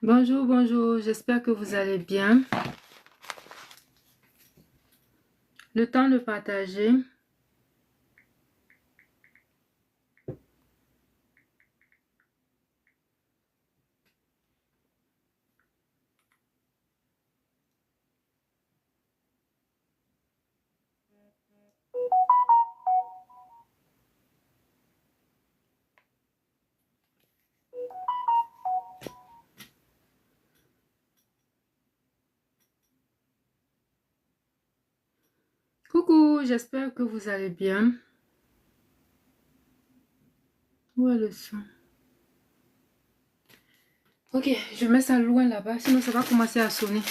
Bonjour, bonjour, j'espère que vous allez bien. Le temps de partager. Coucou, j'espère que vous allez bien. Où est le son? Ok, je mets ça loin là-bas, sinon ça va commencer à sonner.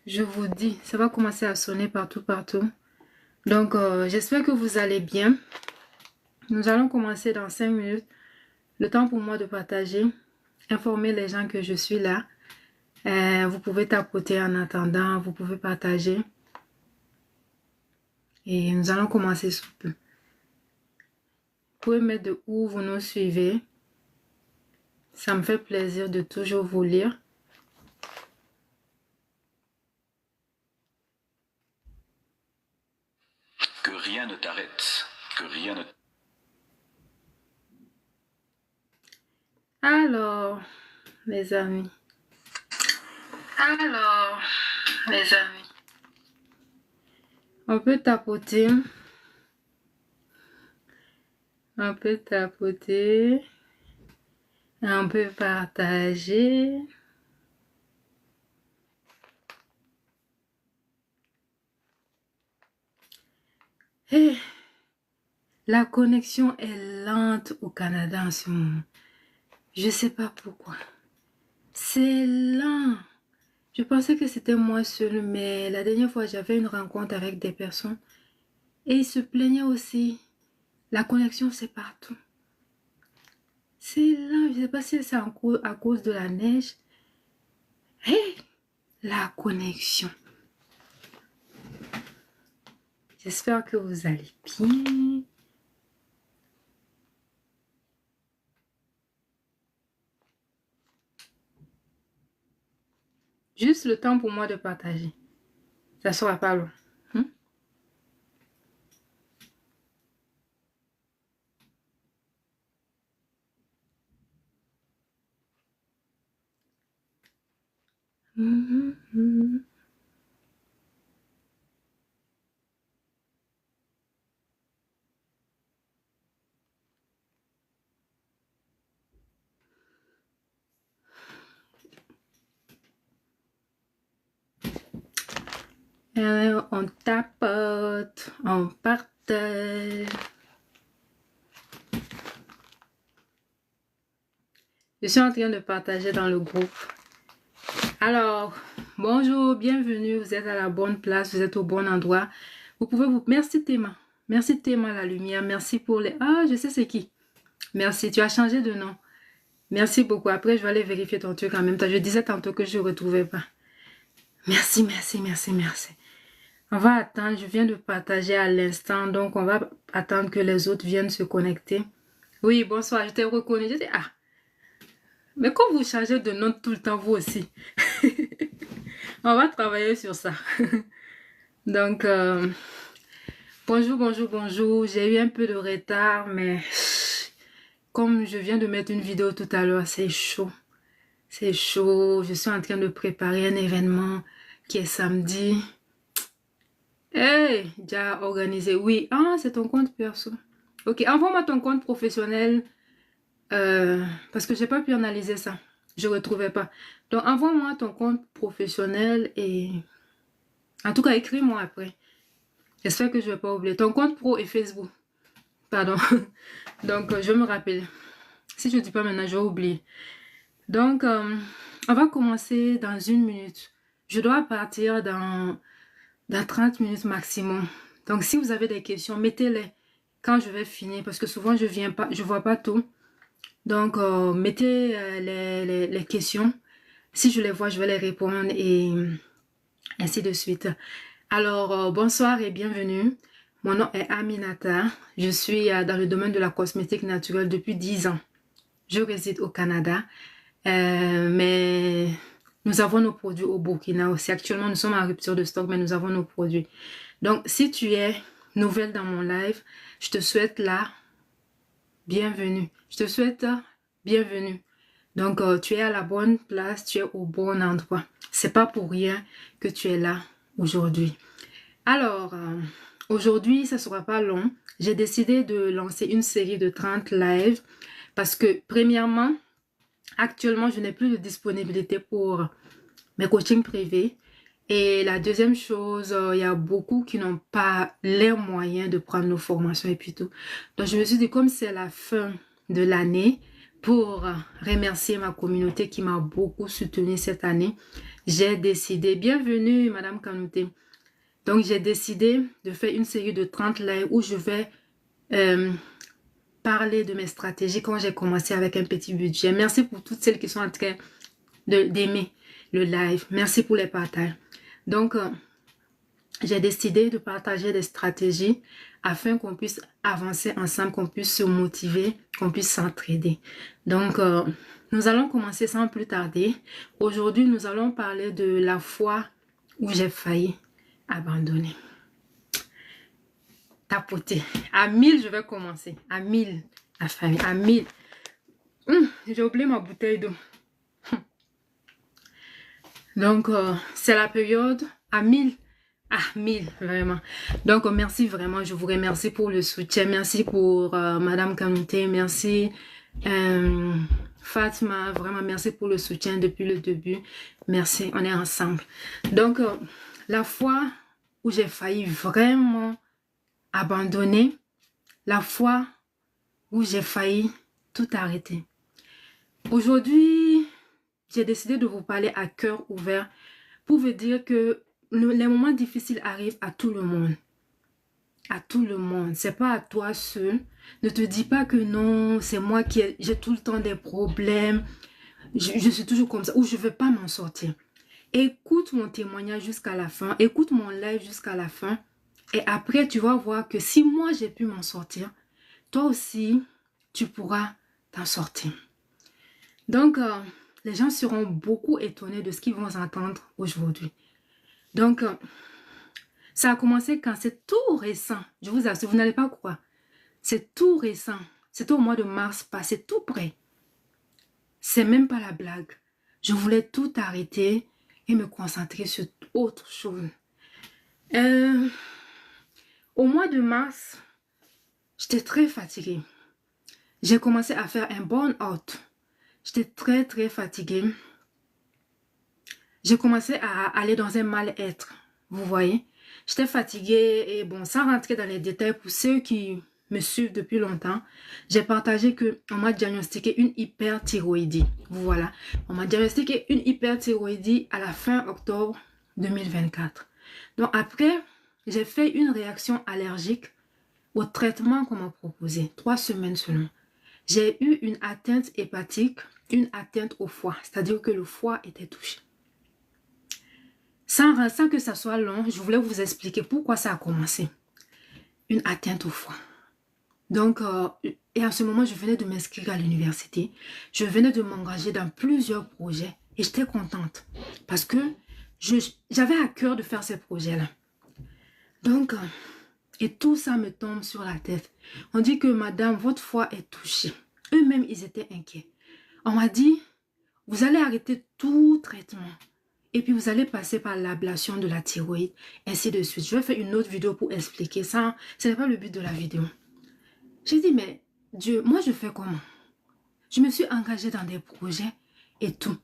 Je vous dis, ça va commencer à sonner partout, partout. Donc, j'espère que vous allez bien. Nous allons commencer dans 5 minutes. Le temps pour moi de partager, informer les gens que je suis là. Vous pouvez tapoter en attendant, vous pouvez partager. Et nous allons commencer sous peu. Vous pouvez mettre de où vous nous suivez. Ça me fait plaisir de toujours vous lire. Que rien ne t'arrête, que rien ne... Alors, les amis. On peut tapoter. On peut tapoter. On peut partager. Hey, la connexion est lente au Canada en ce moment. Je sais pas pourquoi. C'est lent. Je pensais que c'était moi seul, mais la dernière fois, j'avais une rencontre avec des personnes et ils se plaignaient aussi. La connexion, c'est partout. C'est lent. Je ne sais pas si c'est à cause de la neige. Hey, la connexion. J'espère que vous allez bien. Juste le temps pour moi de partager. Ça sera pas long. On tapote, on partage. Je suis en train de partager dans le groupe. Alors, bonjour, bienvenue. Vous êtes à la bonne place, vous êtes au bon endroit. Vous pouvez vous... Merci Théma. Merci Théma la lumière. Merci pour les... Ah, je sais c'est qui. Merci, tu as changé de nom. Merci beaucoup. Après, je vais aller vérifier ton truc en même temps. Je disais tantôt que je ne retrouvais pas. Merci, merci, merci, merci. On va attendre. Je viens de partager à l'instant. Donc, on va attendre que les autres viennent se connecter. Oui, bonsoir. Je t'ai reconnu. Je dis, ah. Mais quand vous changez de nom tout le temps, vous aussi. On va travailler sur ça. Donc, bonjour, bonjour, bonjour. J'ai eu un peu de retard, mais comme je viens de mettre une vidéo tout à l'heure, c'est chaud. C'est chaud. Je suis en train de préparer un événement qui est samedi. Hey, déjà organisé. Oui, ah, c'est ton compte perso. Ok, envoie-moi ton compte professionnel parce que j'ai pas pu analyser ça. Je retrouvais pas. Donc, envoie-moi ton compte professionnel et en tout cas, écris-moi après. J'espère que je vais pas oublier. Ton compte pro et Facebook. Pardon. Donc, je me rappelle. Si je ne dis pas maintenant, je vais oublier. Donc, on va commencer dans 1 minute. Je dois partir dans 30 minutes maximum. Donc, si vous avez des questions, mettez-les quand je vais finir. Parce que souvent, je viens pas, je vois pas tout. Donc, mettez les questions. Si je les vois, je vais les répondre et ainsi de suite. Alors, bonsoir et bienvenue. Mon nom est Aminata. Je suis dans le domaine de la cosmétique naturelle depuis 10 ans. Je réside au Canada, mais nous avons nos produits au Burkina aussi. Actuellement, nous sommes en rupture de stock, mais nous avons nos produits. Donc, si tu es nouvelle dans mon live, je te souhaite la bienvenue. Je te souhaite bienvenue. Donc, tu es à la bonne place, tu es au bon endroit. C'est pas pour rien que tu es là aujourd'hui. Alors, aujourd'hui, ça sera pas long. J'ai décidé de lancer une série de 30 lives parce que, premièrement, actuellement, je n'ai plus de disponibilité pour mes coachings privés. Et la deuxième chose, il y a beaucoup qui n'ont pas les moyens de prendre nos formations et puis tout. Donc, je me suis dit, comme c'est la fin de l'année, pour remercier ma communauté qui m'a beaucoup soutenue cette année, j'ai décidé, bienvenue Madame Kanouté, donc j'ai décidé de faire une série de 30 lives où je vais parler de mes stratégies quand j'ai commencé avec un petit budget. Merci pour toutes celles qui sont en train d'aimer le live. Merci pour les partages. Donc, j'ai décidé de partager des stratégies afin qu'on puisse avancer ensemble, qu'on puisse se motiver, qu'on puisse s'entraider. Donc, nous allons commencer sans plus tarder. Aujourd'hui, nous allons parler de la fois où j'ai failli abandonner. Tapoter. À 1000, je vais commencer. À 1000, la famille. À 1000. J'ai oublié ma bouteille d'eau. Donc, c'est la période à 1000. Ah, 1000, vraiment. Donc, merci vraiment. Je vous remercie pour le soutien. Merci pour Madame Kanouté. Merci Fatma. Vraiment, merci pour le soutien depuis le début. Merci, on est ensemble. Donc, la fois où j'ai failli vraiment abandonner, la fois où j'ai failli tout arrêter. Aujourd'hui, j'ai décidé de vous parler à cœur ouvert pour vous dire que les moments difficiles arrivent à tout le monde. À tout le monde. C'est pas à toi seul. Ne te dis pas que non, c'est moi qui j'ai tout le temps des problèmes. Je suis toujours comme ça ou je ne vais pas m'en sortir. Écoute mon témoignage jusqu'à la fin. Écoute mon live jusqu'à la fin. Et après, tu vas voir que si moi j'ai pu m'en sortir, toi aussi, tu pourras t'en sortir. Donc, les gens seront beaucoup étonnés de ce qu'ils vont entendre aujourd'hui. Donc, ça a commencé quand c'est tout récent. Je vous assure, vous n'allez pas croire. C'est tout récent. C'était au mois de mars passé, tout près. C'est même pas la blague. Je voulais tout arrêter et me concentrer sur autre chose. Au mois de mars, j'étais très fatiguée. J'ai commencé à faire un burn-out. J'étais très fatiguée. J'ai commencé à aller dans un mal-être. Vous voyez? J'étais fatiguée et bon, sans rentrer dans les détails pour ceux qui me suivent depuis longtemps, j'ai partagé qu'on m'a diagnostiqué une hyperthyroïdie. Voilà. On m'a diagnostiqué une hyperthyroïdie à la fin octobre 2024. Donc après, j'ai fait une réaction allergique au traitement qu'on m'a proposé. 3 semaines seulement. J'ai eu une atteinte hépatique, une atteinte au foie. C'est-à-dire que le foie était touché. Sans que ça soit long, je voulais vous expliquer pourquoi ça a commencé. Une atteinte au foie. Donc, et à ce moment, je venais de m'inscrire à l'université. Je venais de m'engager dans plusieurs projets. Et j'étais contente. Parce que j'avais à cœur de faire ces projets-là. Donc, et tout ça me tombe sur la tête. On dit que madame, votre foie est touchée. Eux-mêmes, ils étaient inquiets. On m'a dit, vous allez arrêter tout traitement. Et puis vous allez passer par l'ablation de la thyroïde, ainsi de suite. Je vais faire une autre vidéo pour expliquer ça. Ce n'est pas le but de la vidéo. J'ai dit, mais Dieu, moi je fais comment? Je me suis engagée dans des projets et tout.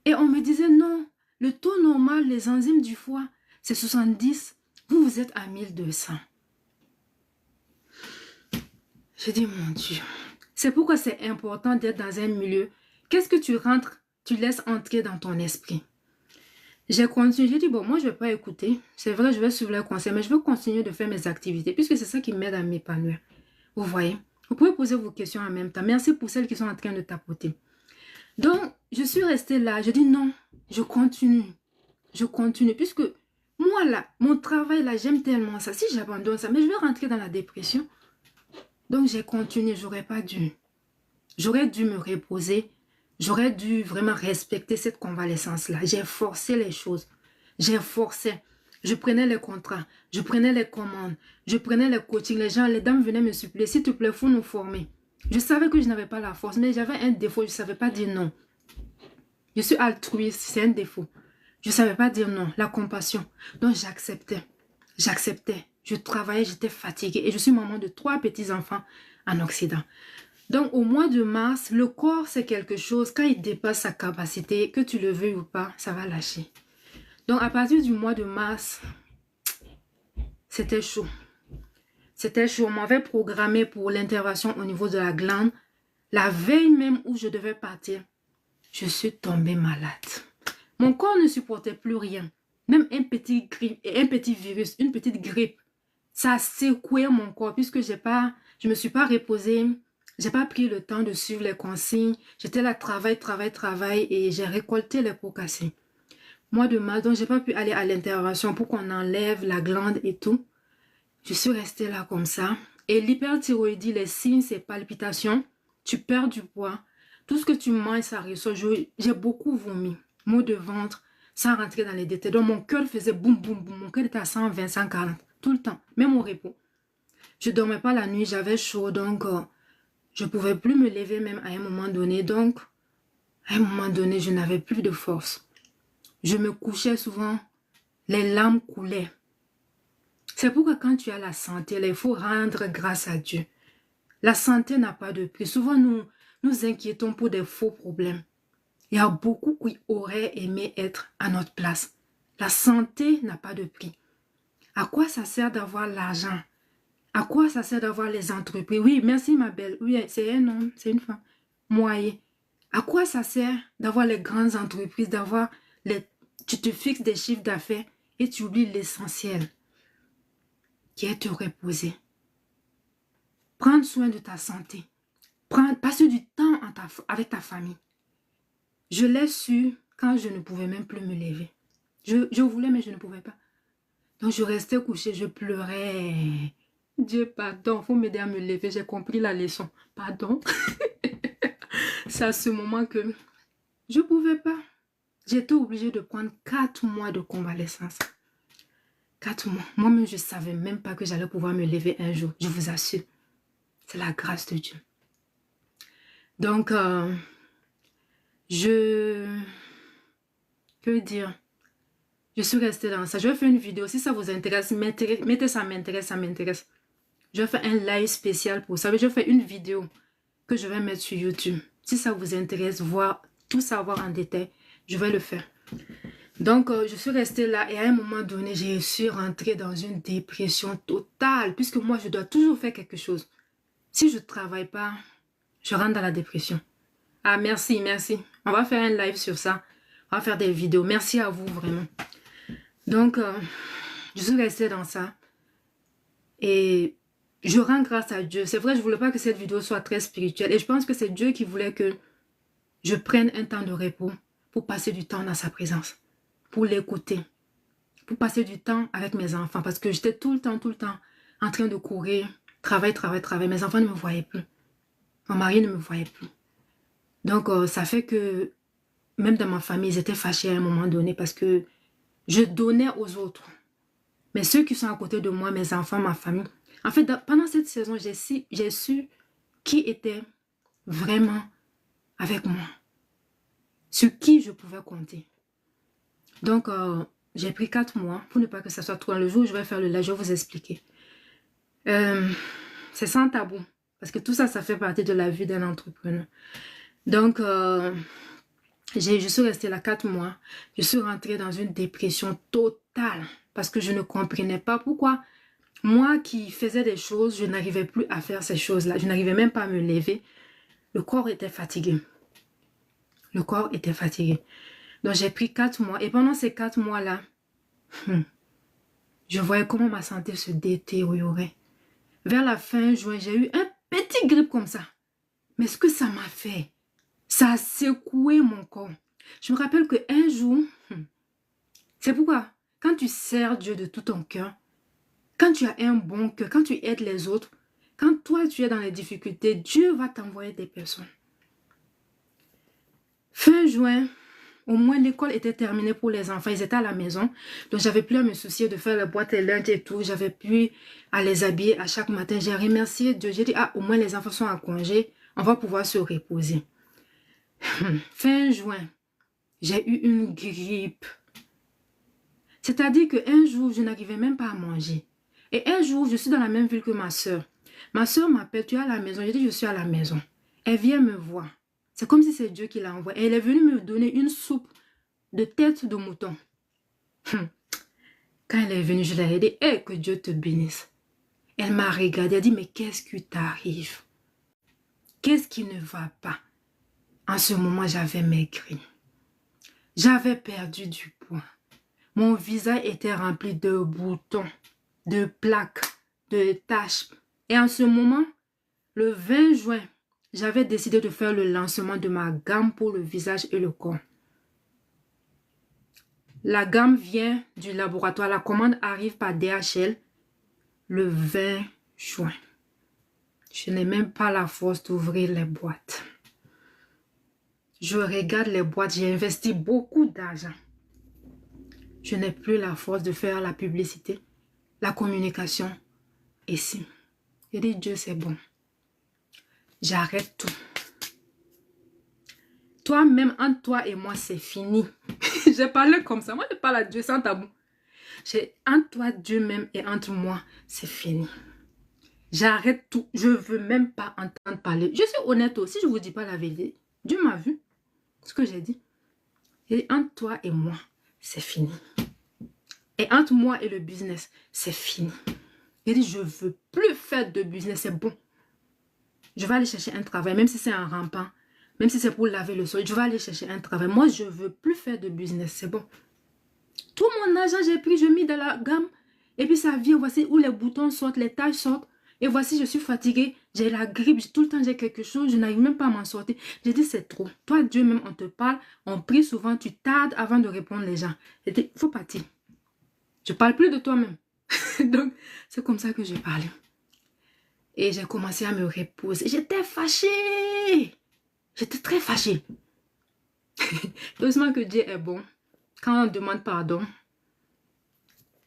Et on me disait, non, le taux normal, les enzymes du foie, c'est 70. Vous êtes à 1200. J'ai dit, mon Dieu. C'est pourquoi c'est important d'être dans un milieu. Qu'est-ce que tu rentres, tu laisses entrer dans ton esprit? J'ai continué, j'ai dit, bon, moi, je ne vais pas écouter. C'est vrai, je vais suivre leurs conseils, mais je vais continuer de faire mes activités, puisque c'est ça qui m'aide à m'épanouir. Vous voyez? Vous pouvez poser vos questions en même temps. Merci pour celles qui sont en train de tapoter. Donc, je suis restée là. Je dis, non, je continue. Je continue, puisque moi, là, mon travail, là, j'aime tellement ça. Si j'abandonne ça, mais je vais rentrer dans la dépression. Donc, j'ai continué, j'aurais pas dû. J'aurais dû me reposer. J'aurais dû vraiment respecter cette convalescence-là. J'ai forcé les choses. J'ai forcé. Je prenais les contrats. Je prenais les commandes. Je prenais les coachings. Les dames venaient me supplier. S'il te plaît, il faut nous former. Je savais que je n'avais pas la force, mais j'avais un défaut. Je ne savais pas dire non. Je suis altruiste. C'est un défaut. Je ne savais pas dire non. La compassion. Donc, j'acceptais. J'acceptais. Je travaillais. J'étais fatiguée. Et je suis maman de 3 petits-enfants en Occident. Donc, au mois de mars, le corps, c'est quelque chose, quand il dépasse sa capacité, que tu le veuilles ou pas, ça va lâcher. Donc, à partir du mois de mars, c'était chaud. C'était chaud. On m'avait programmé pour l'intervention au niveau de la glande. La veille même où je devais partir, je suis tombée malade. Mon corps ne supportait plus rien. Même un petit virus, une petite grippe, ça a secoué mon corps puisque je ne me suis pas reposée. J'ai pas pris le temps de suivre les consignes. J'étais là, travail, et j'ai récolté les pots cassés. Mois de mars, donc j'ai pas pu aller à l'intervention pour qu'on enlève la glande et tout. Je suis restée là comme ça. Et l'hyperthyroïdie, les signes, c'est palpitations. Tu perds du poids. Tout ce que tu manges, ça ressort. J'ai beaucoup vomi. Maux de ventre, sans rentrer dans les détails. Donc mon cœur faisait boum, boum, boum. Mon cœur était à 120, 140. Tout le temps, même au repos. Je dormais pas la nuit, j'avais chaud, donc je ne pouvais plus me lever même à un moment donné. Donc, à un moment donné, je n'avais plus de force. Je me couchais souvent, les larmes coulaient. C'est pourquoi quand tu as la santé, il faut rendre grâce à Dieu. La santé n'a pas de prix. Souvent, nous inquiétons pour des faux problèmes. Il y a beaucoup qui auraient aimé être à notre place. La santé n'a pas de prix. À quoi ça sert d'avoir l'argent? À quoi ça sert d'avoir les entreprises? Oui, merci ma belle. Oui, c'est un homme, c'est une femme. Moyen. À quoi ça sert d'avoir les grandes entreprises, d'avoir les... Tu te fixes des chiffres d'affaires et tu oublies l'essentiel, qui est te reposer. Prendre soin de ta santé. Passer du temps avec ta famille. Je l'ai su quand je ne pouvais même plus me lever. Je voulais, mais je ne pouvais pas. Donc, je restais couchée, je pleurais. Dieu, pardon, il faut m'aider à me lever. J'ai compris la leçon. Pardon. C'est à ce moment que je ne pouvais pas. J'étais obligée de prendre 4 mois de convalescence. 4 mois. Moi-même, je ne savais même pas que j'allais pouvoir me lever un jour. Je vous assure. C'est la grâce de Dieu. Donc, que dire? Je suis restée dans ça. Je vais faire une vidéo. Si ça vous intéresse, mettez ça m'intéresse, ça m'intéresse. Je vais faire un live spécial pour ça. Je vais faire une vidéo que je vais mettre sur YouTube. Si ça vous intéresse, voir tout savoir en détail, je vais le faire. Donc, je suis restée là et à un moment donné, j'ai su rentrer dans une dépression totale puisque moi, je dois toujours faire quelque chose. Si je ne travaille pas, je rentre dans la dépression. Ah, merci, merci. On va faire un live sur ça. On va faire des vidéos. Merci à vous, vraiment. Donc, je suis restée dans ça. Et je rends grâce à Dieu. C'est vrai, je ne voulais pas que cette vidéo soit très spirituelle. Et je pense que c'est Dieu qui voulait que je prenne un temps de repos pour passer du temps dans sa présence. Pour l'écouter. Pour passer du temps avec mes enfants. Parce que j'étais tout le temps en train de courir. Travail. Mes enfants ne me voyaient plus. Mon mari ne me voyait plus. Donc, ça fait que même dans ma famille, ils étaient fâchés à un moment donné parce que je donnais aux autres. Mais ceux qui sont à côté de moi, mes enfants, ma famille, en fait, pendant cette saison, j'ai su qui était vraiment avec moi. Sur qui je pouvais compter. Donc, j'ai pris 4 mois pour ne pas que ça soit trop. Le jour où je vais faire le live, je vais vous expliquer. C'est sans tabou. Parce que tout ça, ça fait partie de la vie d'un entrepreneur. Donc, je suis restée là 4 mois. Je suis rentrée dans une dépression totale. Parce que je ne comprenais pas pourquoi moi qui faisais des choses, je n'arrivais plus à faire ces choses-là. Je n'arrivais même pas à me lever. Le corps était fatigué. Le corps était fatigué. Donc, j'ai pris 4 mois. Et pendant ces 4 mois-là, je voyais comment ma santé se détériorait. Vers la fin juin, j'ai eu un petit grippe comme ça. Mais ce que ça m'a fait, ça a secoué mon corps. Je me rappelle qu'un jour, c'est pourquoi, quand tu sers Dieu de tout ton cœur, quand tu as un bon cœur, quand tu aides les autres, quand toi tu es dans les difficultés, Dieu va t'envoyer des personnes. juin, au moins l'école était terminée pour les enfants. Ils étaient à la maison. Donc, j'avais plus à me soucier de faire la boîte et lunch et tout. J'avais plus à les habiller à chaque matin. J'ai remercié Dieu. J'ai dit, ah, au moins les enfants sont en congé. On va pouvoir se reposer. Fin juin, j'ai eu une grippe. C'est-à-dire qu'un jour, je n'arrivais même pas à manger. Et un jour, je suis dans la même ville que ma soeur. Ma soeur m'appelle, tu es à la maison? Je dis, je suis à la maison. Elle vient me voir. C'est comme si c'est Dieu qui l'a envoyée. Elle est venue me donner une soupe de tête de mouton. Quand elle est venue, je lui ai dit, hey, que Dieu te bénisse. Elle m'a regardé, elle a dit, mais qu'est-ce qui t'arrive? Qu'est-ce qui ne va pas? En ce moment, j'avais maigri. J'avais perdu du poids. Mon visage était rempli de boutons, de plaques, de taches. Et en ce moment, le 20 juin, j'avais décidé de faire le lancement de ma gamme pour le visage et le corps. La gamme vient du laboratoire. La commande arrive par DHL le 20 juin. Je n'ai même pas la force d'ouvrir les boîtes. Je regarde les boîtes. J'ai investi beaucoup d'argent. Je n'ai plus la force de faire la publicité, la communication. Ici, j'ai dit, Dieu, c'est bon. J'arrête tout. Toi-même, entre toi et moi, c'est fini. J'ai parlé comme ça. Moi, je parle à Dieu sans tabou. Entre toi, Dieu même, et entre moi, c'est fini. J'arrête tout. Je ne veux même pas entendre parler. Je suis honnête aussi, je ne vous dis pas la vérité. Dieu m'a vu. Ce que j'ai dit. Et entre toi et moi, c'est fini. Et entre moi et le business, c'est fini. J'ai dit, je ne veux plus faire de business, c'est bon. Je vais aller chercher un travail, même si c'est un rampant, même si c'est pour laver le sol, je vais aller chercher un travail. Moi, je ne veux plus faire de business, c'est bon. Tout mon argent, j'ai pris, je mis dans la gamme. Et puis ça vient, voici où les boutons sortent, les taches sortent. Et voici, je suis fatiguée, j'ai la grippe, tout le temps j'ai quelque chose, je n'arrive même pas à m'en sortir. J'ai dit, c'est trop. Toi, Dieu même, on te parle, on prie souvent, tu tardes avant de répondre les gens. J'ai dit, il faut partir. Je ne parle plus de toi-même. Donc, c'est comme ça que j'ai parlé. Et j'ai commencé à me reposer. J'étais fâchée. J'étais très fâchée. Heureusement que Dieu est bon. Quand on demande pardon,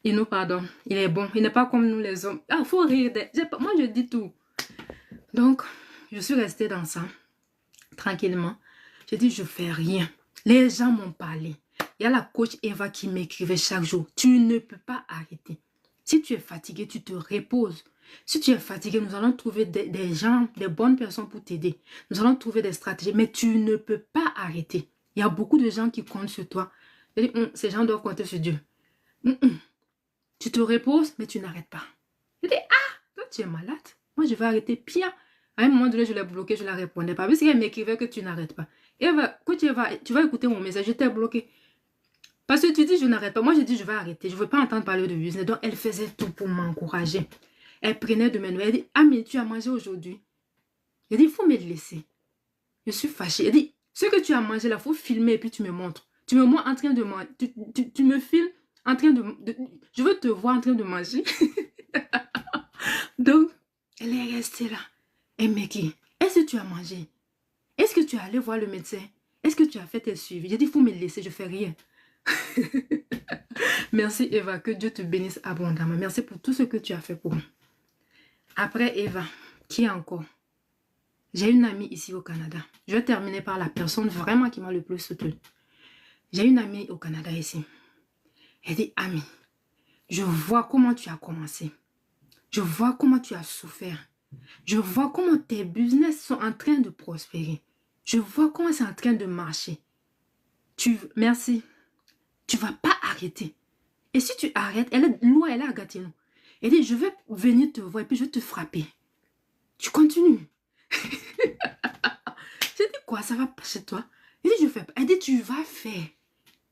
il nous pardonne. Il est bon. Il n'est pas comme nous les hommes. Ah, il faut rire. Moi, je dis tout. Donc, je suis restée dans ça. Tranquillement. J'ai dit, je ne fais rien. Les gens m'ont parlé. Il y a la coach Eva qui m'écrivait chaque jour. Tu ne peux pas arrêter. Si tu es fatigué, tu te reposes. Si tu es fatigué, nous allons trouver des gens, des bonnes personnes pour t'aider. Nous allons trouver des stratégies, mais tu ne peux pas arrêter. Il y a beaucoup de gens qui comptent sur toi. Ces gens doivent compter sur Dieu. Tu te reposes, mais tu n'arrêtes pas. Je dis, ah, toi tu es malade. Moi, je vais arrêter pire. À un moment donné, je l'ai bloqué, je ne la répondais pas. Parce qu'elle m'écrivait que tu n'arrêtes pas. Et quand tu vas écouter mon message, je t'ai bloqué. Parce que tu dis, je n'arrête pas. Moi, je dis, je vais arrêter. Je ne veux pas entendre parler de business. Donc, elle faisait tout pour m'encourager. Elle prenait de mes nouvelles. Elle dit, Ami, tu as mangé aujourd'hui? Elle dit, il faut me le laisser. Je suis fâchée. Elle dit, ce que tu as mangé là, il faut filmer et puis tu me montres. Tu me montres en train de manger. Tu me filmes en train de... Je veux te voir en train de manger. Donc, elle est restée là. Elle me dit, est-ce que tu as mangé? Est-ce que tu es allé voir le médecin? Est-ce que tu as fait tes suivis? J'ai dit, il faut me le laisser, je ne fais rien. Merci Eva, que Dieu te bénisse abondamment. Merci pour tout ce que tu as fait pour moi. Après Eva, qui encore? J'ai une amie ici au Canada. Je vais terminer par la personne vraiment qui m'a le plus soutenue. J'ai une amie au Canada ici. Elle dit, Ami, je vois comment tu as commencé. Je vois comment tu as souffert. Je vois comment tes business sont en train de prospérer. Je vois comment c'est en train de marcher. Merci. Tu ne vas pas arrêter. Et si tu arrêtes, elle est loin, elle est à Gatineau. Elle dit, je vais venir te voir et puis je vais te frapper. Tu continues. J'ai dit, quoi, ça va pas chez toi? Elle dit, je fais pas. Elle dit, tu vas faire.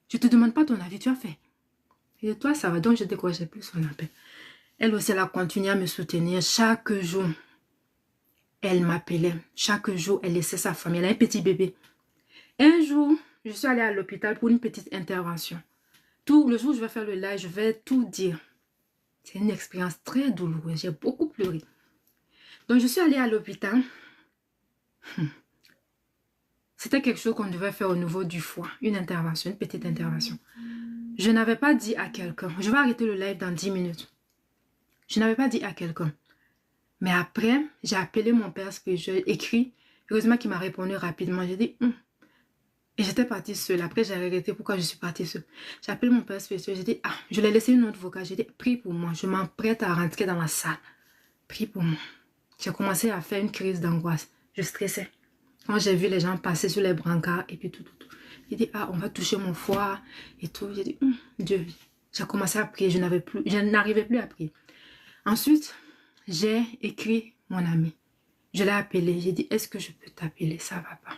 Je ne te demande pas ton avis, tu vas faire. Et toi, ça va. Donc, je décrochais plus son appel. Elle aussi, elle a continué à me soutenir chaque jour. Elle m'appelait. Chaque jour, elle laissait sa famille. Elle a un petit bébé. Un jour, je suis allée à l'hôpital pour une petite intervention. Tout le jour où je vais faire le live, je vais tout dire. C'est une expérience très douloureuse. J'ai beaucoup pleuré. Donc, je suis allée à l'hôpital. C'était quelque chose qu'on devait faire au niveau du foie. Une intervention, une petite intervention. Je n'avais pas dit à quelqu'un. Je vais arrêter le live dans 10 minutes. Je n'avais pas dit à quelqu'un. Mais après, j'ai appelé mon père spirituel, écrit. Heureusement qu'il m'a répondu rapidement. J'ai dit, Et j'étais partie seule. Après, j'ai regretté pourquoi je suis partie seule. J'ai appelé mon père spirituel. J'ai dit, je l'ai laissé une autre vocale. J'ai dit, prie pour moi. Je m'emprête à rentrer dans la salle. Prie pour moi. J'ai commencé à faire une crise d'angoisse. Je stressais. Quand j'ai vu les gens passer sur les brancards et puis tout. J'ai dit, on va toucher mon foie et tout. J'ai dit, Dieu. J'ai commencé à prier. Je n'arrivais plus à prier. Ensuite, j'ai écrit mon ami. Je l'ai appelé. J'ai dit, est-ce que je peux t'appeler? Ça va pas.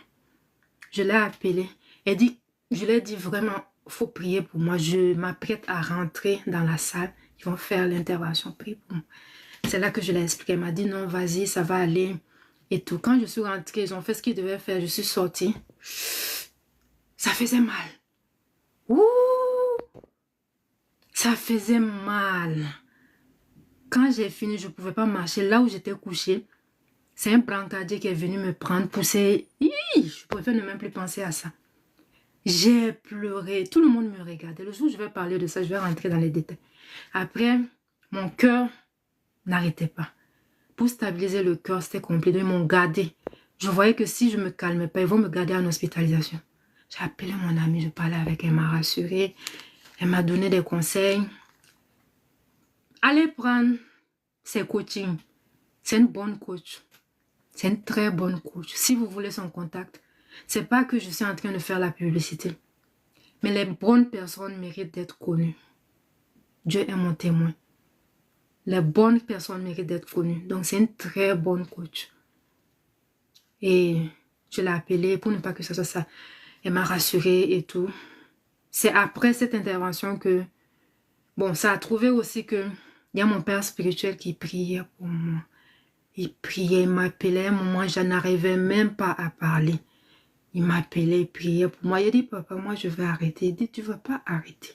Je l'ai appelé. Je lui ai dit vraiment, il faut prier pour moi. Je m'apprête à rentrer dans la salle. Ils vont faire l'intervention. Prie pour moi. C'est là que je l'ai expliqué. Elle m'a dit, non, vas-y, ça va aller. Et tout. Quand je suis rentrée, ils ont fait ce qu'ils devaient faire. Je suis sortie. Ça faisait mal. Ouh! Ça faisait mal. Quand j'ai fini, je ne pouvais pas marcher. Là où j'étais couchée, c'est un brancardier qui est venu me prendre, pousser. Je préfère ne même plus penser à ça. J'ai pleuré. Tout le monde me regardait. Le jour où je vais parler de ça, je vais rentrer dans les détails. Après, mon cœur n'arrêtait pas. Pour stabiliser le cœur, c'était compliqué. Ils m'ont gardé. Je voyais que si je ne me calmais pas, ils vont me garder en hospitalisation. J'ai appelé mon amie, je parlais avec elle, elle m'a rassurée. Elle m'a donné des conseils. Allez prendre ses coachings. C'est une bonne coach. C'est une très bonne coach. Si vous voulez son contact, c'est pas que je suis en train de faire la publicité. Mais les bonnes personnes méritent d'être connues. Dieu est mon témoin. Les bonnes personnes méritent d'être connues. Donc c'est une très bonne coach. Et je l'ai appelée pour ne pas que ça soit ça. Elle m'a rassurée et tout. C'est après cette intervention que... Bon, ça a trouvé aussi que... Il y a mon père spirituel qui priait pour moi. Il priait, il m'appelait. Moi, je n'arrivais même pas à parler. Il m'appelait, il priait pour moi. Il a dit, papa, moi, je vais arrêter. Il dit, tu ne vas pas arrêter.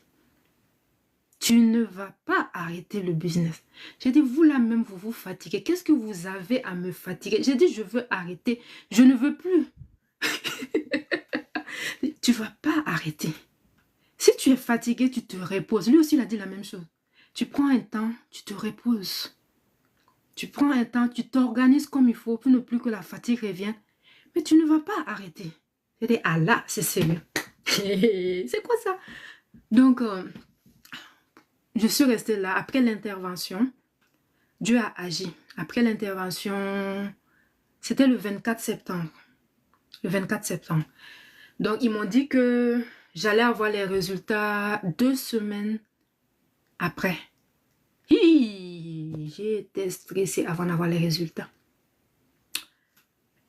Tu ne vas pas arrêter le business. J'ai dit, vous là même, vous vous fatiguez. Qu'est-ce que vous avez à me fatiguer? J'ai dit, je veux arrêter. Je ne veux plus. Tu ne vas pas arrêter. Si tu es fatigué, tu te reposes. Lui aussi, il a dit la même chose. Tu prends un temps, tu te reposes. Tu prends un temps, tu t'organises comme il faut pour ne plus que la fatigue revienne. Mais tu ne vas pas arrêter. J'ai dit, ah là, c'est sérieux. C'est quoi ça? Donc, je suis restée là. Après l'intervention, Dieu a agi. Après l'intervention, c'était le 24 septembre. Le 24 septembre. Donc, ils m'ont dit que j'allais avoir les résultats 2 semaines après. J'ai été stressée avant d'avoir les résultats.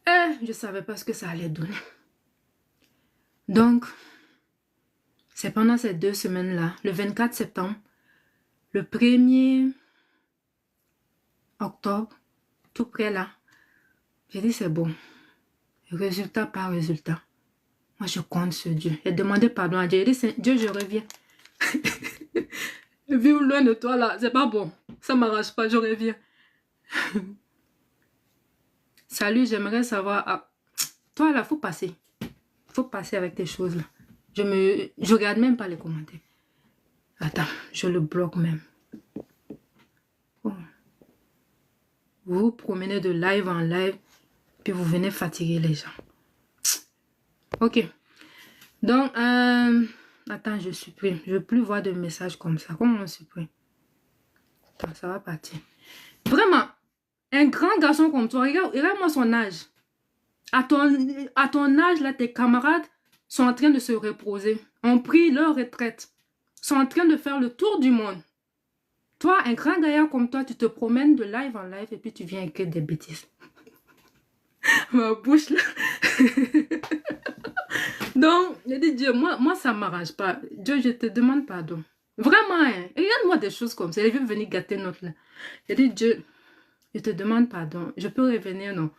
Et je ne savais pas ce que ça allait donner. Donc, c'est pendant ces 2 semaines-là, le 24 septembre, le 1er octobre, tout près là, j'ai dit c'est bon. Résultat par résultat. Moi, je compte sur Dieu. J'ai demandé pardon à Dieu. J'ai dit, Dieu, je reviens. Vivre loin de toi là, c'est pas bon. Ça ne m'arrange pas, je reviens. Salut, j'aimerais savoir... toi là, faut passer. Faut passer avec tes choses là. Je regarde même pas les commentaires. Attends, je le bloque même. Oh. Vous vous promenez de live en live, puis vous venez fatiguer les gens. Ok. Donc, attends, je supprime. Je ne veux plus voir de messages comme ça. Comment on supprime? Attends, ça va partir. Vraiment, un grand garçon comme toi, regarde-moi son âge. À ton âge, là, tes camarades sont en train de se reposer. Ont pris leur retraite. Sont en train de faire le tour du monde. Toi, un grand gaillard comme toi, tu te promènes de live en live et puis tu viens écrire des bêtises. Ma bouche, là. Donc, je dis, Dieu, moi ça ne m'arrange pas. Dieu, je te demande pardon. Vraiment, hein. Regarde-moi des choses comme ça. Il veut venir gâter notre là. Je dis, Dieu, je te demande pardon. Je peux revenir, non?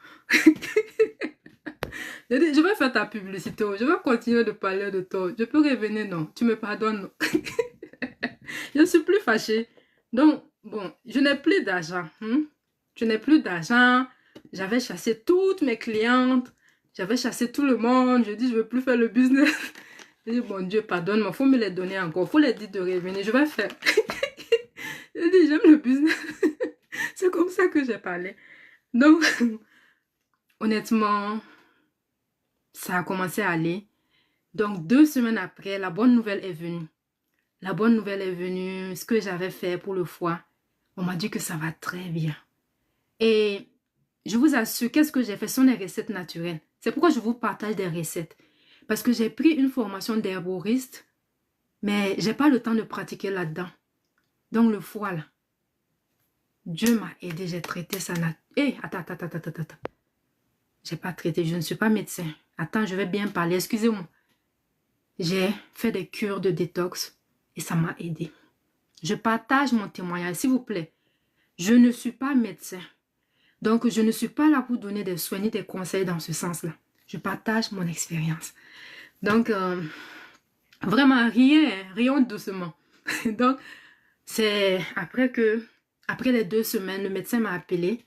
Je dis, je vais faire ta publicité. Je vais continuer de parler de toi. Je peux revenir, non? Tu me pardonnes, non? Je ne suis plus fâchée. Donc, bon, je n'ai plus d'argent. Je n'ai plus d'argent. J'avais chassé toutes mes clientes. J'avais chassé tout le monde. Je dis, je ne veux plus faire le business. Je dis, bon Dieu, pardonne-moi, il faut me les donner encore. Il faut les dire de revenir. Je vais faire. Je dis, j'aime le business. C'est comme ça que j'ai parlé. Donc, honnêtement, ça a commencé à aller. Donc, 2 semaines après, la bonne nouvelle est venue. La bonne nouvelle est venue. Ce que j'avais fait pour le foie, on m'a dit que ça va très bien. Et je vous assure, qu'est-ce que j'ai fait? Ce sont des recettes naturelles. C'est pourquoi je vous partage des recettes. Parce que j'ai pris une formation d'herboriste, mais je n'ai pas le temps de pratiquer là-dedans. Donc, le foie, là, Dieu m'a aidé, j'ai traité ça. Attends. J'ai pas traité, je ne suis pas médecin. Attends, je vais bien parler, excusez-moi. J'ai fait des cures de détox et ça m'a aidé. Je partage mon témoignage, s'il vous plaît. Je ne suis pas médecin. Donc, je ne suis pas là pour donner des soins ni des conseils dans ce sens-là. Je partage mon expérience. Donc, vraiment, rions doucement. Donc, c'est après les 2 semaines, le médecin m'a appelé.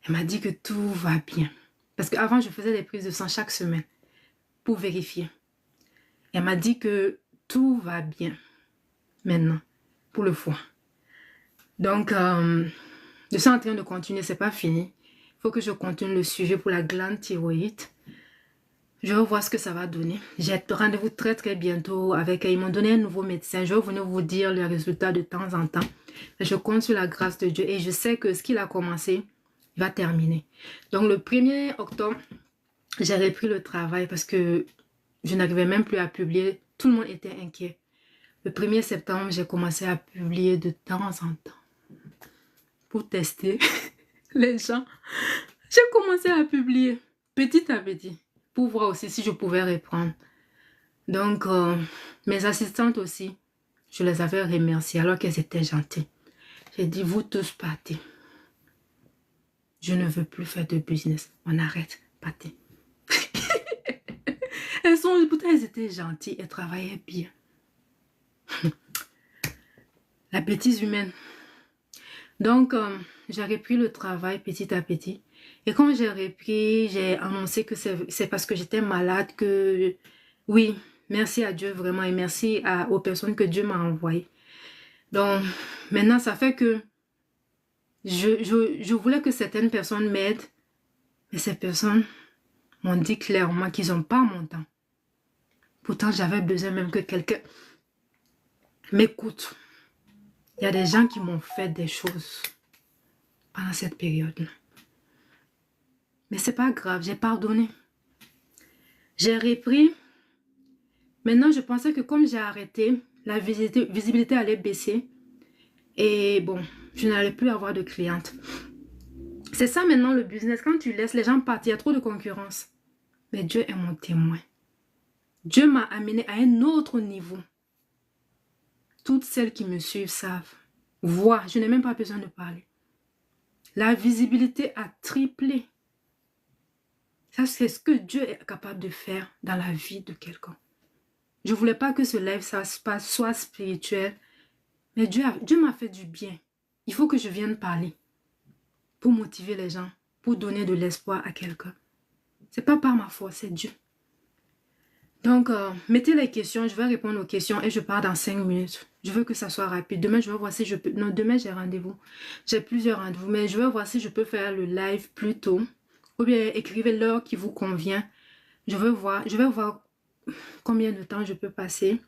Elle m'a dit que tout va bien. Parce qu'avant, je faisais des prises de sang chaque semaine pour vérifier. Elle m'a dit que tout va bien maintenant pour le foie. Donc, je suis en train de continuer, c'est pas fini. Il faut que je continue le suivi pour la glande thyroïde. Je vais voir ce que ça va donner. J'ai rendez-vous très très bientôt avec, ils m'ont donné un nouveau médecin. Je vais venir vous dire les résultats de temps en temps. Mais je compte sur la grâce de Dieu et je sais que ce qu'il a commencé, il va terminer. Donc le 1er octobre, j'ai repris le travail parce que je n'arrivais même plus à publier. Tout le monde était inquiet. Le 1er septembre, j'ai commencé à publier de temps en temps pour tester les gens. J'ai commencé à publier petit à petit pour voir aussi si je pouvais reprendre. Donc, mes assistantes aussi, je les avais remerciées alors qu'elles étaient gentilles. J'ai dit, vous tous partez. Je ne veux plus faire de business. On arrête, partez. Pourtant, elles étaient gentilles, elles travaillaient bien. La bêtise humaine. Donc, j'ai repris le travail petit à petit. Et quand j'ai repris, j'ai annoncé que c'est parce que j'étais malade que... Oui, merci à Dieu vraiment et merci aux personnes que Dieu m'a envoyées. Donc, maintenant, ça fait que je voulais que certaines personnes m'aident. Mais ces personnes m'ont dit clairement qu'ils n'ont pas mon temps. Pourtant, j'avais besoin même que quelqu'un m'écoute. Il y a des gens qui m'ont fait des choses pendant cette période-là. Mais c'est pas grave, j'ai pardonné. J'ai repris. Maintenant, je pensais que comme j'ai arrêté, la visibilité allait baisser. Et bon, je n'allais plus avoir de clientes. C'est ça maintenant le business. Quand tu laisses les gens partir, il y a trop de concurrence. Mais Dieu est mon témoin. Dieu m'a amené à un autre niveau. Toutes celles qui me suivent savent. Voient, je n'ai même pas besoin de parler. La visibilité a triplé. Ça, c'est ce que Dieu est capable de faire dans la vie de quelqu'un. Je ne voulais pas que ce live soit spirituel. Mais Dieu m'a fait du bien. Il faut que je vienne parler. Pour motiver les gens. Pour donner de l'espoir à quelqu'un. Ce n'est pas par ma foi, c'est Dieu. Donc, mettez les questions. Je vais répondre aux questions et je pars dans 5 minutes. Je veux que ça soit rapide. Demain, je vais voir si je peux... Non, demain, j'ai rendez-vous. J'ai plusieurs rendez-vous. Mais je vais voir si je peux faire le live plus tôt. Ou bien écrivez l'heure qui vous convient. Je vais voir combien de temps je peux passer.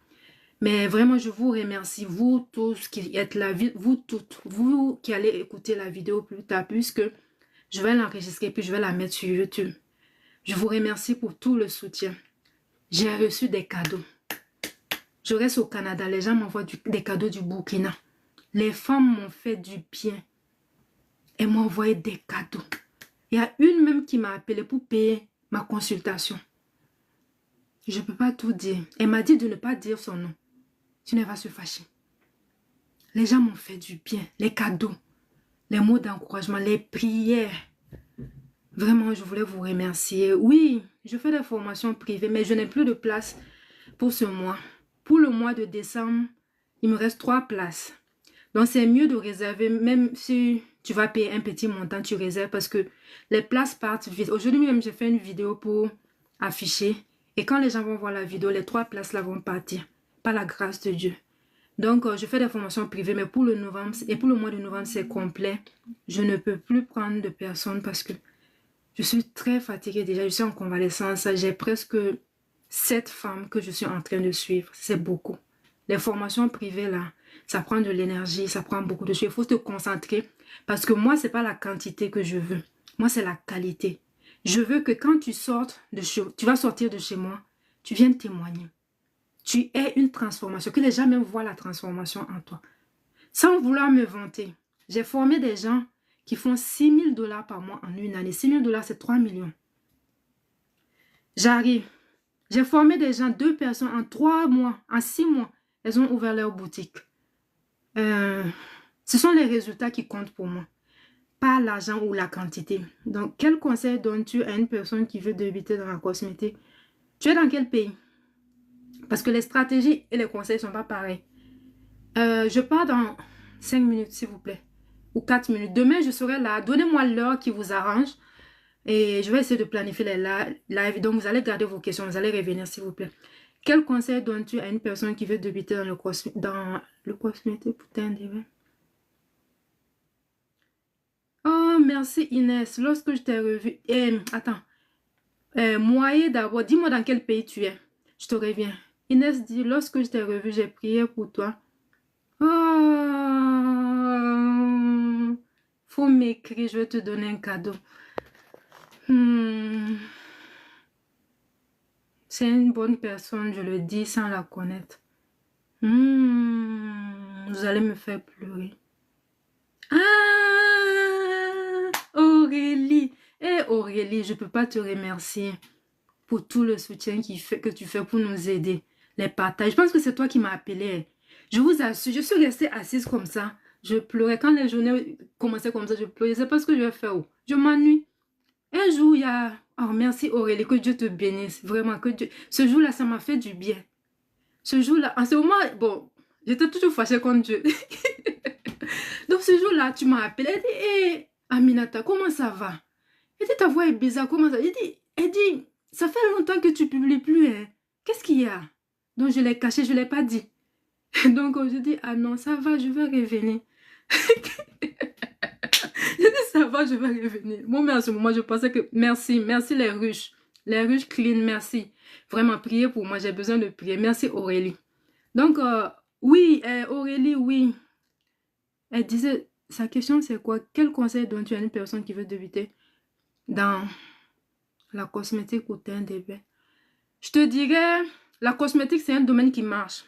Mais vraiment, je vous remercie, vous tous qui êtes là, vous toutes, vous qui allez écouter la vidéo plus tard, puisque je vais l'enregistrer puis je vais la mettre sur YouTube. Je vous remercie pour tout le soutien. J'ai reçu des cadeaux. Je reste au Canada, les gens m'envoient des cadeaux du Burkina. Les femmes m'ont fait du bien. Elles m'ont envoyé des cadeaux. Il y a une même qui m'a appelé pour payer ma consultation. Je ne peux pas tout dire. Elle m'a dit de ne pas dire son nom. Sinon, elle va se fâcher. Les gens m'ont fait du bien. Les cadeaux, les mots d'encouragement, les prières. Vraiment, je voulais vous remercier. Oui, je fais des formations privées, mais je n'ai plus de place pour ce mois. Pour le mois de décembre, il me reste 3 places. Donc, c'est mieux de réserver, même si tu vas payer un petit montant, tu réserves parce que les places partent vite. Aujourd'hui même, j'ai fait une vidéo pour affichées. Et quand les gens vont voir la vidéo, les 3 places là vont partir. Par la grâce de Dieu. Donc, je fais des formations privées, mais pour le novembre, et pour le mois de novembre, c'est complet. Je ne peux plus prendre de personnes parce que je suis très fatiguée déjà. Je suis en convalescence. J'ai presque 7 femmes que je suis en train de suivre. C'est beaucoup. Les formations privées, là, ça prend de l'énergie, ça prend beaucoup de choses. Il faut te concentrer parce que moi, c'est pas la quantité que je veux. Moi, c'est la qualité. Je veux que quand tu tu vas sortir de chez moi, tu viennes témoigner. Tu es une transformation, que les gens même voient la transformation en toi. Sans vouloir me vanter, j'ai formé des gens qui font 6 000 $ par mois en une année. 6 000 $, c'est 3 millions. J'arrive. J'ai formé des gens, 2 personnes en 3 mois, en 6 mois. Elles ont ouvert leur boutique. Ce sont les résultats qui comptent pour moi. Pas l'argent ou la quantité. Donc, quel conseil donnes-tu à une personne qui veut débuter dans la cosmétique? Tu es dans quel pays? Parce que les stratégies et les conseils ne sont pas pareils. Je pars dans 5 minutes, s'il vous plaît. Ou 4 minutes. Demain, je serai là. Donnez-moi l'heure qui vous arrange. Et je vais essayer de planifier les lives. Donc, vous allez garder vos questions. Vous allez revenir, s'il vous plaît. Quel conseil donnes-tu à une personne qui veut débuter dans le cosmétique? Putain, de... Oh, merci Inès. Lorsque je t'ai revu... attends. Moyen d'abord. Dis-moi dans quel pays tu es. Je te reviens. Inès dit, lorsque je t'ai revu, j'ai prié pour toi. Oh, faut m'écrire, je vais te donner un cadeau. C'est une bonne personne, je le dis sans la connaître. Vous allez me faire pleurer. Ah, Aurélie. Aurélie, je ne peux pas te remercier pour tout le soutien que tu fais pour nous aider. Les partages. Je pense que c'est toi qui m'as appelé. Je vous assure, je suis restée assise comme ça. Je pleurais. Quand les journées commençaient comme ça, je pleurais. Je ne sais pas ce que je vais faire. Je m'ennuie. Un jour, il y a... Oh, merci Aurélie, que Dieu te bénisse. Vraiment, que Dieu... Ce jour-là, ça m'a fait du bien. Ce jour-là, en ce moment, bon, j'étais toujours fâchée contre Dieu. Donc, ce jour-là, tu m'as appelé. Elle dit, hey, Aminata, comment ça va? Elle dit, ta voix est bizarre, comment ça? Elle dit, ça fait longtemps que tu publies plus, hein. Qu'est-ce qu'il y a? Donc, je l'ai caché, je ne l'ai pas dit. Donc, je dis, ah non, ça va, je vais revenir. Je dis, ça va, je vais revenir. Moi, mais à ce moment, je pensais que, merci les ruches. Les ruches clean, merci. Vraiment, priez pour moi, j'ai besoin de prier. Merci Aurélie. Donc, oui, Aurélie, oui. Elle disait, sa question c'est quoi? Quel conseil donnes-tu à une personne qui veut débuter dans la cosmétique ou teint des bains? Je te dirais, la cosmétique, c'est un domaine qui marche.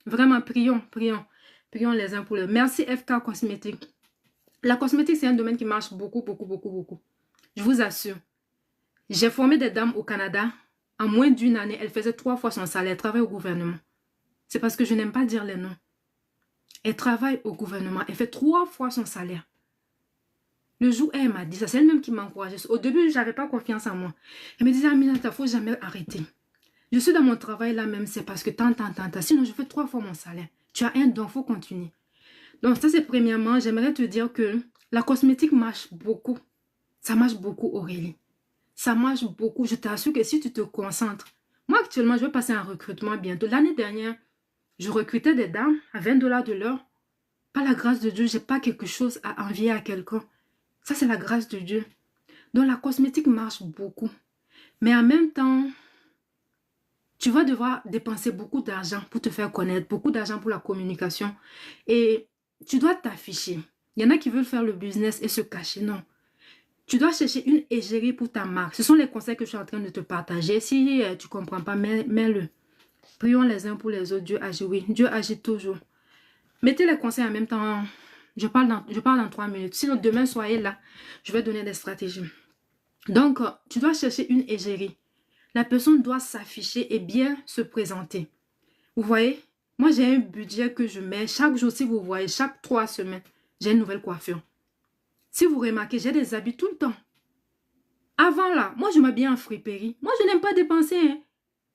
Vraiment, prions les uns pour les autres. Merci FK Cosmétique. La cosmétique, c'est un domaine qui marche beaucoup. Je vous assure. J'ai formé des dames au Canada. En moins d'une année, elles faisaient 3 fois son salaire. Elles travaillent au gouvernement. C'est parce que je n'aime pas dire les noms. Elle travaille au gouvernement. Elle fait 3 fois son salaire. Le jour où elle m'a dit ça, c'est elle-même qui m'a encouragée. Au début, je n'avais pas confiance en moi. Elle me disait, Aminata, il ne faut jamais arrêter. Je suis dans mon travail là même, c'est parce que tant. Sinon, je fais 3 fois mon salaire. Tu as un don, il faut continuer. Donc, ça, c'est premièrement, j'aimerais te dire que la cosmétique marche beaucoup. Ça marche beaucoup, Aurélie. Ça marche beaucoup. Je t'assure que si tu te concentres. Moi, actuellement, je vais passer un recrutement bientôt. L'année dernière, je recrutais des dames à 20 $ de l'heure. Par la grâce de Dieu, je n'ai pas quelque chose à envier à quelqu'un. Ça, c'est la grâce de Dieu. Donc, la cosmétique marche beaucoup. Mais en même temps, tu vas devoir dépenser beaucoup d'argent pour te faire connaître, beaucoup d'argent pour la communication. Et tu dois t'afficher. Il y en a qui veulent faire le business et se cacher. Non. Tu dois chercher une égérie pour ta marque. Ce sont les conseils que je suis en train de te partager. Si tu ne comprends pas, mets-le. Prions les uns pour les autres. Dieu agit, oui. Dieu agit toujours. Mettez les conseils en même temps. Je parle dans 3 minutes. Sinon, demain, soyez là. Je vais donner des stratégies. Donc, tu dois chercher une égérie. La personne doit s'afficher et bien se présenter. Vous voyez? Moi, j'ai un budget que je mets. Chaque jour, si vous voyez, chaque 3 semaines, j'ai une nouvelle coiffure. Si vous remarquez, j'ai des habits tout le temps. Avant là, moi, je m'habillais en friperie. Moi, je n'aime pas dépenser. Hein.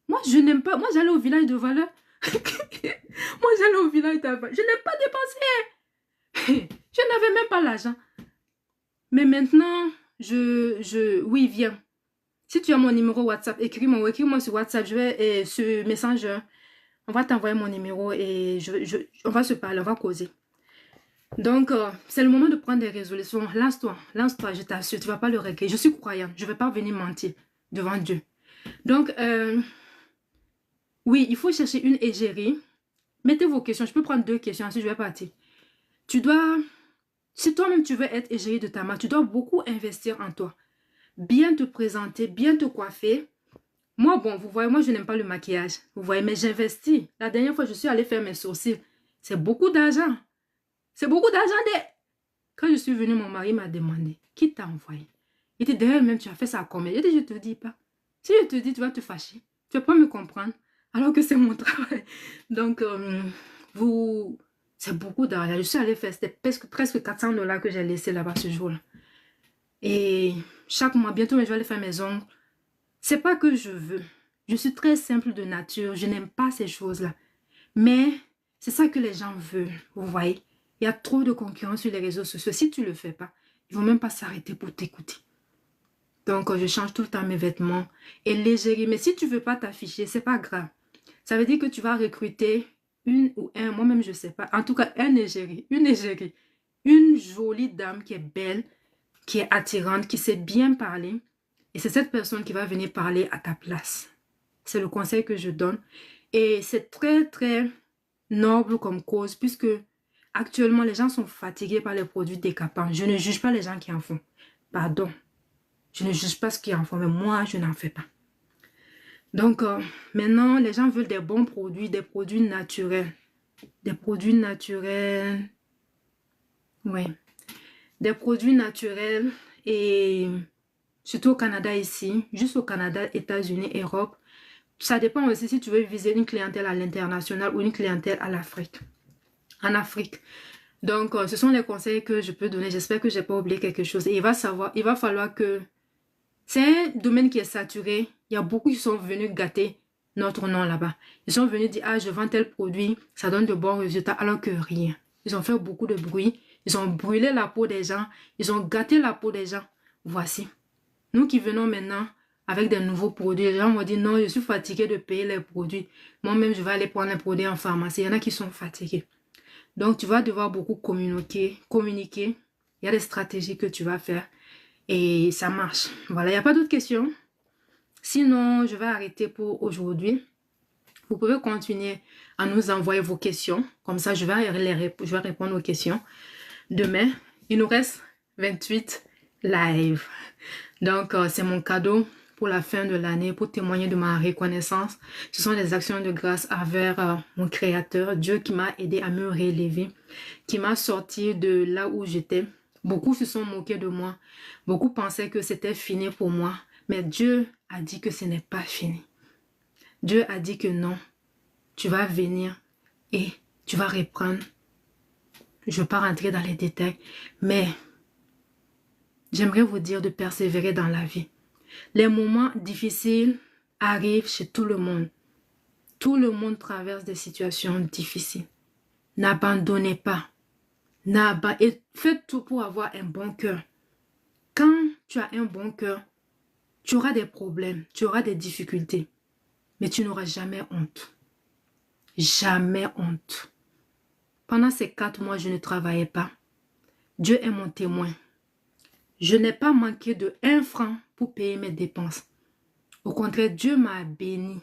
Moi, je n'aime pas. Moi, j'allais au village de Valeur. Moi, j'allais au village de Valeur. Je n'aime pas dépenser. Hein. Je n'avais même pas l'argent. Mais maintenant, oui, viens. Si tu as mon numéro WhatsApp, écris-moi ou écris-moi sur WhatsApp. Je vais, sur Messenger, on va t'envoyer mon numéro et on va se parler, on va causer. Donc, c'est le moment de prendre des résolutions. Lance-toi, je t'assure, tu ne vas pas le regretter. Je suis croyante, je ne vais pas venir mentir devant Dieu. Donc, oui, il faut chercher une égérie. Mettez vos questions, je peux prendre 2 questions, ensuite je vais partir. Tu dois, si toi-même tu veux être égérie de ta marque, tu dois beaucoup investir en toi. Bien te présenter, bien te coiffer. Moi, bon, vous voyez, moi je n'aime pas le maquillage. Vous voyez, mais j'investis. La dernière fois, je suis allée faire mes sourcils. C'est beaucoup d'argent. C'est beaucoup d'argent. Quand je suis venue, mon mari m'a demandé, qui t'a envoyé? Il dit, d'ailleurs, même tu as fait ça à combien? Il dit, je te dis pas. Si je te dis, tu vas te fâcher. Tu vas pas me comprendre. Alors que c'est mon travail. Donc, c'est beaucoup d'argent. Je suis allée faire, c'était presque 400 $ que j'ai laissé là-bas ce jour-là. Et chaque mois, bientôt, je vais aller faire mes ongles. C'est pas que je veux. Je suis très simple de nature. Je n'aime pas ces choses-là. Mais c'est ça que les gens veulent. Vous voyez? Il y a trop de concurrence sur les réseaux sociaux. Si tu ne le fais pas, ils ne vont même pas s'arrêter pour t'écouter. Donc, je change tout le temps mes vêtements. Et légèrerie. Mais si tu ne veux pas t'afficher, c'est pas grave. Ça veut dire que tu vas recruter une ou un, moi-même, je ne sais pas. En tout cas, une égérie. Une jolie dame qui est belle, qui est attirante, qui sait bien parler. Et c'est cette personne qui va venir parler à ta place. C'est le conseil que je donne. Et c'est très, très noble comme cause, puisque actuellement, les gens sont fatigués par les produits décapants. Je ne juge pas les gens qui en font. Pardon. Je ne juge pas ce qu'ils en font, mais moi, je n'en fais pas. Donc, maintenant, les gens veulent des bons produits, des produits naturels. Des produits naturels. Oui. Des produits naturels et surtout au Canada ici, juste au Canada, États-Unis, Europe. Ça dépend aussi si tu veux viser une clientèle à l'international ou une clientèle à l'Afrique. En Afrique. Donc, ce sont les conseils que je peux donner. J'espère que je n'ai pas oublié quelque chose. Et il va falloir que... C'est un domaine qui est saturé. Il y a beaucoup qui sont venus gâter notre nom là-bas. Ils sont venus dire, ah, je vends tel produit, ça donne de bons résultats, alors que rien. Ils ont fait beaucoup de bruit. Ils ont brûlé la peau des gens. Ils ont gâté la peau des gens. Voici. Nous qui venons maintenant avec des nouveaux produits, les gens vont dire, non, je suis fatigué de payer les produits. Moi-même, je vais aller prendre les produits en pharmacie. Il y en a qui sont fatigués. Donc, tu vas devoir beaucoup communiquer. Il y a des stratégies que tu vas faire et ça marche. Voilà, il n'y a pas d'autres questions. Sinon, je vais arrêter pour aujourd'hui. Vous pouvez continuer à nous envoyer vos questions. Comme ça, je vais répondre aux questions. Demain, il nous reste 28 lives. Donc, c'est mon cadeau pour la fin de l'année, pour témoigner de ma reconnaissance. Ce sont des actions de grâce envers mon Créateur, Dieu qui m'a aidé à me relever, qui m'a sorti de là où j'étais. Beaucoup se sont moqués de moi. Beaucoup pensaient que c'était fini pour moi. Mais Dieu a dit que ce n'est pas fini. Dieu a dit que non. Tu vas venir et tu vas reprendre. Je ne vais pas rentrer dans les détails, mais j'aimerais vous dire de persévérer dans la vie. Les moments difficiles arrivent chez tout le monde. Tout le monde traverse des situations difficiles. N'abandonnez pas. Et faites tout pour avoir un bon cœur. Quand tu as un bon cœur, tu auras des problèmes, tu auras des difficultés, mais tu n'auras jamais honte. Jamais honte. Pendant ces 4 mois, je ne travaillais pas. Dieu est mon témoin. Je n'ai pas manqué de 1 franc pour payer mes dépenses. Au contraire, Dieu m'a béni.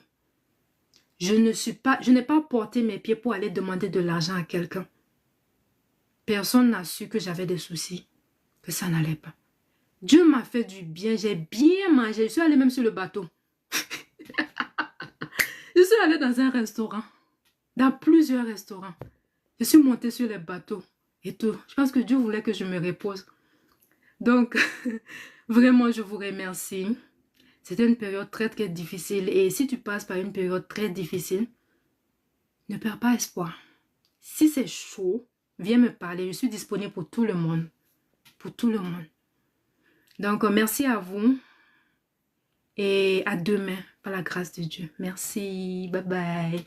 Je n'ai pas porté mes pieds pour aller demander de l'argent à quelqu'un. Personne n'a su que j'avais des soucis, que ça n'allait pas. Dieu m'a fait du bien, j'ai bien mangé. Je suis allée même sur le bateau. Je suis allée dans un restaurant, dans plusieurs restaurants. Je suis montée sur les bateaux et tout. Je pense que Dieu voulait que je me repose. Donc, vraiment, je vous remercie. C'était une période très, très difficile. Et si tu passes par une période très difficile, ne perds pas espoir. Si c'est chaud, viens me parler. Je suis disponible pour tout le monde. Pour tout le monde. Donc, merci à vous. Et à demain, par la grâce de Dieu. Merci. Bye bye.